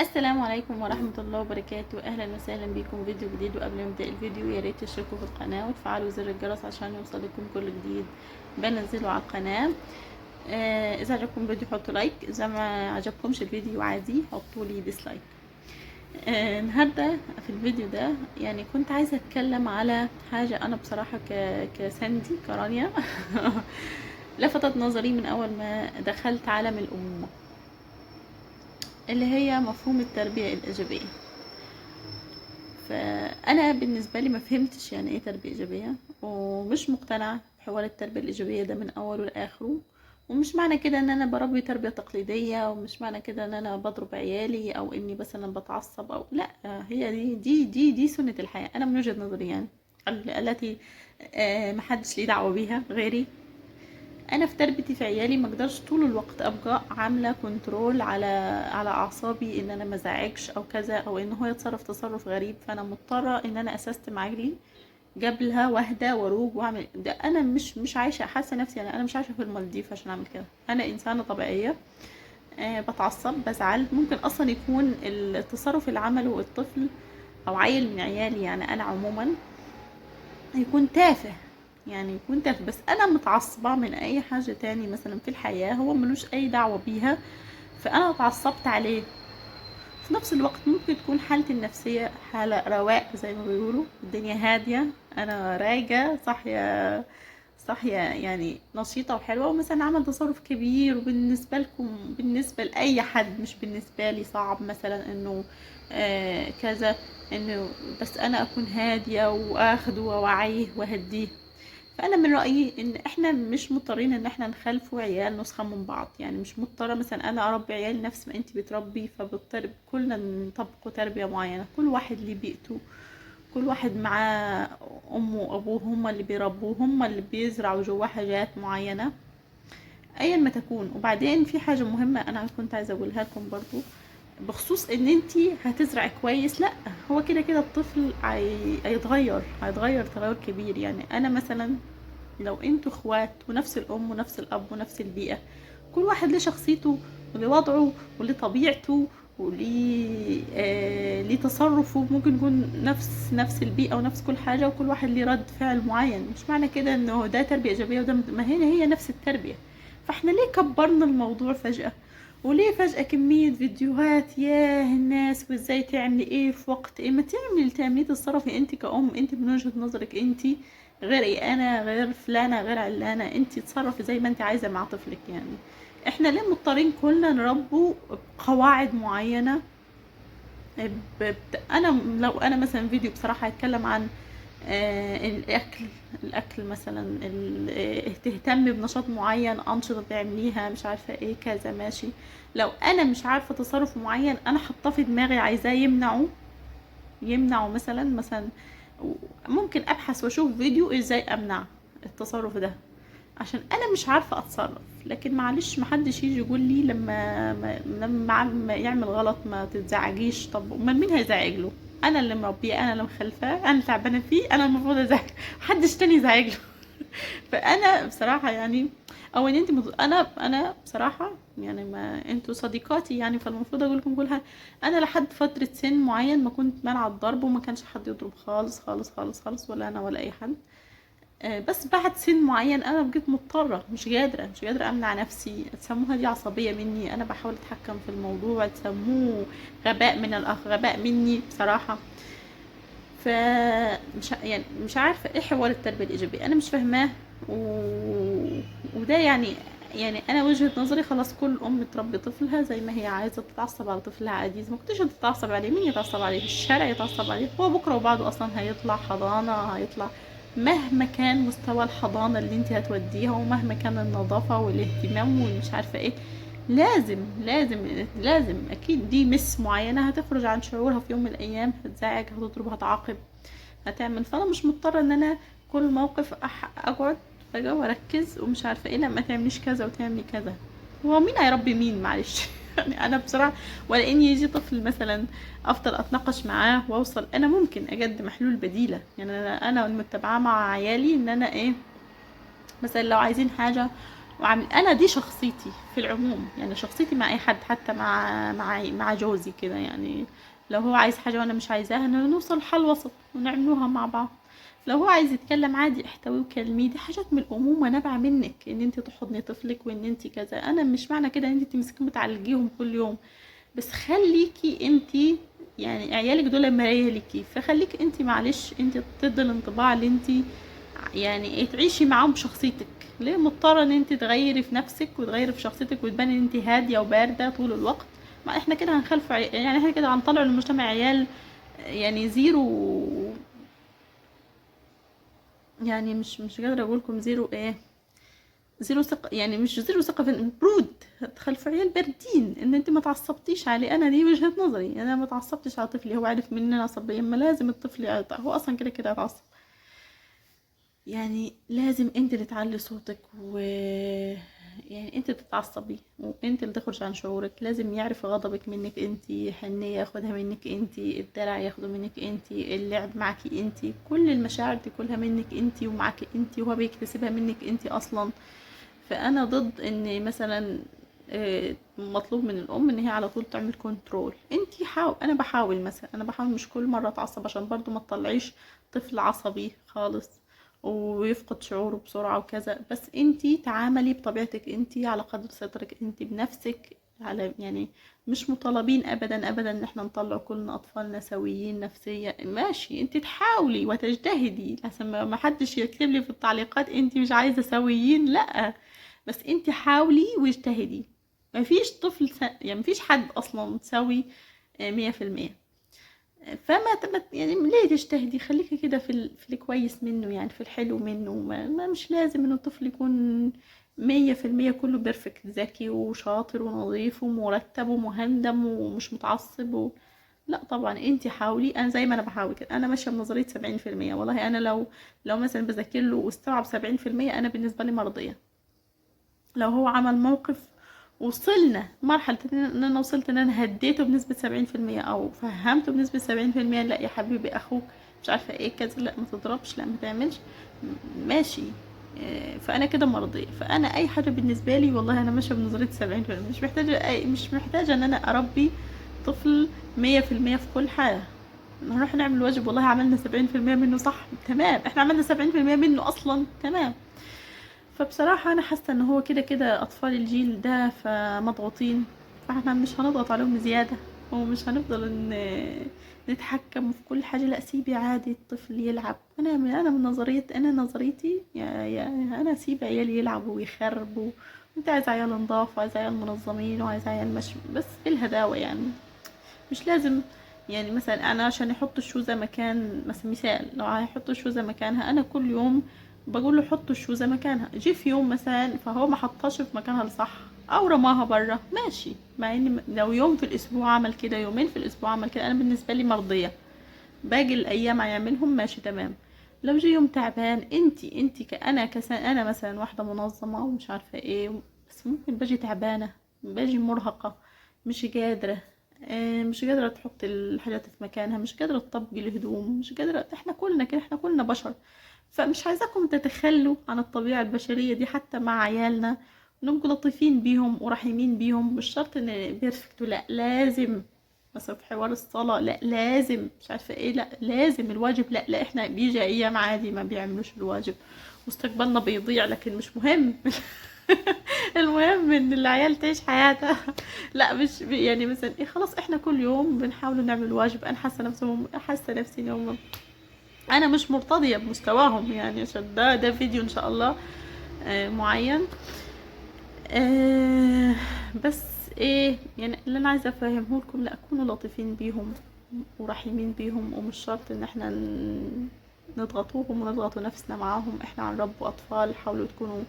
السلام عليكم ورحمة الله وبركاته. اهلا وسهلا بكم فيديو جديد. وقبل ما نبدأ الفيديو يا ريت تشتركوا في القناة وتفعلوا زر الجرس عشان يوصلكم كل جديد بنزله على القناة. اذا عجبكم الفيديو حطوا لايك، اذا ما عجبكمش الفيديو عادي حطوا لي ديسلايك. النهاردة في الفيديو ده يعني كنت عايزة اتكلم على حاجة انا بصراحة كساندي كرانيا لفتت نظري من اول ما دخلت عالم الامومة، اللي هي مفهوم التربية الإيجابية. فأنا بالنسبة لي ما فهمتش يعني إيه تربية إيجابية، ومش مقتنعة بحوار التربية الإيجابية ده من أوله لآخره. ومش معنى كده ان انا بربي تربية تقليدية، ومش معنى كده ان انا بضرب عيالي او اني مثلا بتعصب او لا. هي دي سنة الحياة. انا من وجهة نظري يعني التي محدش ليه دعوة بيها غيري. انا في تربيتي في عيالي ما اقدرش طول الوقت ابقى عامله كنترول على اعصابي ان انا ما ازعجش او كذا، او ان هو يتصرف تصرف غريب، فانا مضطره ان انا اسستم عقلي قبلها واهدى واروق واعمل ده. انا مش عايشه حاسه نفسي يعني انا مش عايشه في المالديف عشان اعمل كده. انا انسانه طبيعيه، بتعصب بزعل. ممكن اصلا يكون التصرف اللي عمله الطفل او عيل من عيالي، يعني انا عموما، يكون تافه. يعني يكون تافه، بس انا متعصبة من اي حاجة تاني مثلا في الحياة هو ملوش اي دعوة بيها، فانا اتعصبت عليه. في نفس الوقت ممكن تكون حالتي النفسية حالة رواء زي ما بيقولوا، الدنيا هادية، انا رايقة صاحية صاحية يعني نشيطة وحلوة، ومثلا عمل تصرف كبير وبالنسبة لكم، بالنسبة لأي حد مش بالنسبة لي صعب مثلا انه كذا، انه بس انا اكون هادية واخده واوعيه واهديه. فانا من رايي ان احنا مش مضطرين ان احنا نخلفوا عيال نسخه من بعض. يعني مش مضطره مثلا انا اربي عيال نفس ما انت بتربي، فبضطر كلنا نطبقوا تربيه معينه. كل واحد ليه بيئته، كل واحد معاه امه وابوه هما اللي بيربوه، هما اللي بيزرعوا جواه حاجات معينه ايا ما تكون. وبعدين في حاجه مهمه انا كنت عايزه اقولها لكم برضو بخصوص ان انتي هتزرعي كويس. لا، هو كده كده الطفل هيتغير تغير كبير. يعني انا مثلا لو انتوا اخوات ونفس الام ونفس الاب ونفس البيئة، كل واحد له شخصيته وليه وضعه وليه طبيعته وليه ليه تصرفه. ممكن يكون نفس البيئة ونفس كل حاجة، وكل واحد ليه رد فعل معين. مش معنى كده انه ده تربية ايجابية وده ما هي نفس التربية. فاحنا ليه كبرنا الموضوع فجأة؟ وليه فجأة كمية فيديوهات ياه الناس وازاي تعملي ايه في وقت ايه؟ ما تعملي تتصرفي انت كأم، انت من وجهة نظرك انت، غير ايه انا غير فلانة غير علانة. انت تصرفي زي ما انت عايزة مع طفلك. يعني احنا ليه مضطرين كلنا نربو بقواعد معينة؟ انا لو انا مثلا فيديو بصراحة هيتكلم عن الاكل مثلا، تهتم بنشاط معين، انشطه تعمليها مش عارفه ايه كذا، ماشي. لو انا مش عارفه تصرف معين انا حاطاه في دماغي عايزاه يمنعه مثلا ممكن ابحث واشوف فيديو ازاي امنع التصرف ده عشان انا مش عارفه اتصرف. لكن معلش محدش يجي يقول لي لما يعمل غلط ما تتزعجيش. طب امال مين هيزعج له؟ انا اللي مربيه، انا اللي مخلفاه، انا اللي تعبانه فيه، انا المفروض ازعج محدش تاني يزعج له. فانا بصراحه يعني، او ان انت انا بصراحه يعني ما انتوا صديقاتي يعني، فالمفروض اقول لكم كلها. انا لحد فتره سن معين ما كنت مانعه الضرب، وما كانش حد يضرب خالص خالص خالص خالص، ولا انا ولا اي حد. بس بعد سن معين انا بقيت مضطره، مش قادره امنع نفسي. تسموها دي عصبيه مني، انا بحاول اتحكم في الموضوع. تسموه غباء من الاخ، غباء مني بصراحه. يعني مش عارفه ايه حوار التربيه الايجابيه، انا مش فاهماه. و... وده يعني انا وجهة نظري خلاص، كل ام تربي طفلها زي ما هي عايزه. تتعصب على طفلها عادي، ما كنتش تتعصب عليه. مين يتعصب عليه في الشارع؟ يتعصب عليه هو بكره وبعده اصلا هيطلع حضانه، هيطلع مهما كان مستوى الحضانه اللي انت هتوديها، ومهما كان النظافه والاهتمام والمش عارفه ايه، لازم اكيد دي مس معينه هتخرج عن شعورها في يوم من الايام، هتزعج، هتضرب، هتعاقب، هتعمل. فانا مش مضطره ان انا كل موقف اقعد بقى واركز ومش عارفه ايه، لا ما تعمليش كذا وتعملي كذا. هو مين هيربي مين؟ معلش. يعني انا بصراحه، ولا اني يجي طفل مثلا افضل اتناقش معاه واوصل. انا ممكن اقدم حلول بديله. يعني انا المتبعه مع عيالي ان انا ايه، مثلا لو عايزين حاجه انا دي شخصيتي في العموم، يعني شخصيتي مع اي حد، حتى مع جوزي كده يعني. لو هو عايز حاجه وانا مش عايزاها، نوصل حل وسط ونعملوها مع بعض. لو هو عايز يتكلم عادي احتويه وكلميه، دي حاجات من الامومه نابعه منك، ان انت تحضني طفلك وان انت كذا. انا مش معنى كده ان انت تمسكيهم تعالجيهم كل يوم، بس خليكي انت، يعني عيالك دول مرايه ليكي، فخليكي انت معلش انت تدي الانطباع اللي انت يعني تعيشي معاهم بشخصيتك. ليه مضطرة ان انت تغيري في نفسك وتغيري في شخصيتك وتباني ان انت هادية وباردة طول الوقت؟ ما احنا كده هنخلف يعني احنا كده هنطلع للمجتمع عيال يعني زيرو، يعني مش قادرة اقولكم زيرو ايه، زيرو ثقة، يعني مش زيرو ثقة، في برود. هتخلفوا عيال باردين ان انت ما تعصبتيش عليه. انا دي وجهة نظري، انا ما تعصبتش على طفلي، هو عارف مننا عصبية، ما لازم الطفل يعطى، هو اصلا كده كده هيتعصب. يعني لازم انت اللي تعلي صوتك يعني انت تتعصبي وانت اللي تخرج عن شعورك. لازم يعرف غضبك منك انت، حنية ياخدها منك انت، الدلع ياخده منك انت، اللعب معك انت، كل المشاعر دي كلها منك انت ومعك انت، وهو بيكتسبها منك انت اصلا. فانا ضد ان مثلا مطلوب من الام ان هي على طول تعمل كنترول. انتي حاول، انا بحاول مثلا، انا بحاول مش كل مره اتعصب عشان برضو ما تطلعيش طفل عصبي خالص ويفقد شعوره بسرعه وكذا. بس انتي تعاملي بطبيعتك انتي على قدر سيطرك انتي بنفسك، على يعني مش مطالبين ابدا ابدا ان احنا نطلع كلنا اطفالنا سويين نفسيا. ماشي انتي تحاولي وتجتهدي عشان ما حدش يكتب لي في التعليقات انتي مش عايزه سويين، لا، بس انت حاولي واجتهدي. مفيش طفل يعني مفيش حد اصلا سوي 100%. فما يعني ليه تجتهدي؟ خليكي كده في الكويس منه، يعني في الحلو منه. مش لازم انه الطفل يكون 100% كله بيرفكت، ذكي وشاطر ونظيف ومرتب ومهندم ومش متعصب لا طبعا انت حاولي. انا زي ما انا بحاول كده، انا ماشيه بنظريه 70%. والله انا لو مثلا بذاكر له واستوعب 70%، انا بالنسبه لي مرضيه. لو هو عمل موقف وصلنا مرحلة ان انا وصلت ان انا هديته بنسبة 70%، او فهمته بنسبة 70%، لا يا حبيبي اخوك مش عارفة ايه كذا، لا ما تضربش، لا ما تعملش، ماشي، فانا كده مرضية. فانا اي حاجة بالنسبة لي والله انا ماشية بنظرية 70%. مش محتاجة ان انا اربي طفل 100% في كل حاجة. نروح نعمل واجب والله عملنا 70% منه صح تمام، احنا عملنا 70% منه اصلا تمام. فبصراحة أنا حاسة إن هو كده كده أطفال الجيل ده فمضغوطين، فاحنا مش هنضغط عليهم زيادة، ومش هنفضل نتحكم في كل حاجة. لا سيبي عادي الطفل يلعب. أنا نظريتي يا أنا سيب عيالي يلعبوا ويخربوا. انت عايز عيال نضاف وعايز عيال منظمين وعايز عيال مش بس بالهداوة يعني. مش لازم يعني مثلا انا عشان يحط الشوزة مكان، مثال لو هيحط الشوزة مكانها، انا كل يوم بقول له حط الشوزة مكانها. جه في يوم مثلا فهو ما حطهاش في مكانها الصح او رماها بره، ماشي، مع ان لو يوم في الاسبوع عمل كده، يومين في الاسبوع عمل كده، انا بالنسبة لي مرضية. باقي الايام هيعملهم ماشي تمام. لو جه يوم تعبان، انتي انا مثلا واحدة منظمة ومش عارفة ايه، بس ممكن باجي تعبانة، باجي مرهقة، مش قادرة، مش قادرة تحط الحاجات في مكانها، مش قادرة تطبقي الهدوم، مش قادرة. احنا كلنا كده، احنا كلنا بشر. فمش عايزاكم تتخلوا عن الطبيعة البشرية دي حتى مع عيالنا. نبقوا لطيفين بيهم ورحيمين بيهم. مش شرط ان بيرفكت، لا لازم مثلا في حوار الصلاة لا لازم، مش عارفة ايه لا لازم الواجب، لا لا احنا بيجي ايام عادي ما بيعملوش الواجب واستقبالنا بيضيع، لكن مش مهم. المهم ان العيال تعيش حياتها. لا مش يعني مثلا ايه، خلاص احنا كل يوم بنحاول نعمل واجب. انا حاسه نفسي ان هم، انا مش مرتضيه بمستواهم يعني، عشان ده فيديو ان شاء الله معين. آه بس ايه يعني اللي انا عايزه افهمه لكم، لا كونوا لطيفين بيهم ورحيمين بيهم، ومش شرط ان احنا نضغطوهم ونضغطوا نفسنا معاهم. احنا هنربوا اطفال، حاولوا تكونوا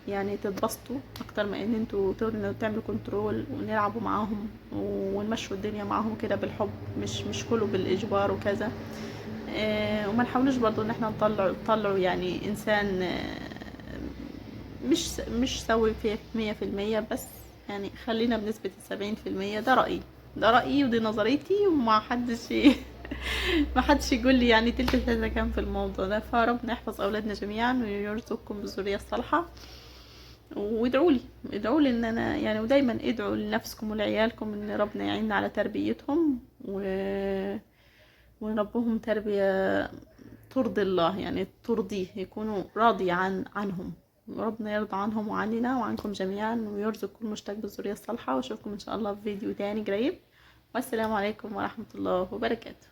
يعني تتبسطوا اكتر ما ان انتوا تعملوا كنترول، ونلعبوا معاهم ونمشوا الدنيا معاهم كده بالحب، مش كله بالاجبار وكذا. وما نحاولوش برضو ان احنا نطلعوا يعني انسان مش سوي في 100%. بس يعني خلينا بنسبة 70%. ده رأيي ودي نظريتي، وما حدش ما حدش يقول لي يعني تلت هذا كان في الموضوع ده. فربنا يحفظ أولادنا جميعا ويرزقكم بالذرية الصالحة. وادعوا لي، ادعوا لي ان انا يعني، ودايما ادعوا لنفسكم ولعيالكم ان ربنا يعيننا على تربيتهم ونربوهم تربية ترضي الله، يعني ترضيه، يكونوا راضي عنهم. ربنا يرضى عنهم وعننا وعنكم جميعا، ويرزق كل مشتاق بالذرية الصالحة. واشوفكم ان شاء الله في فيديو تاني قريب. والسلام عليكم ورحمة الله وبركاته.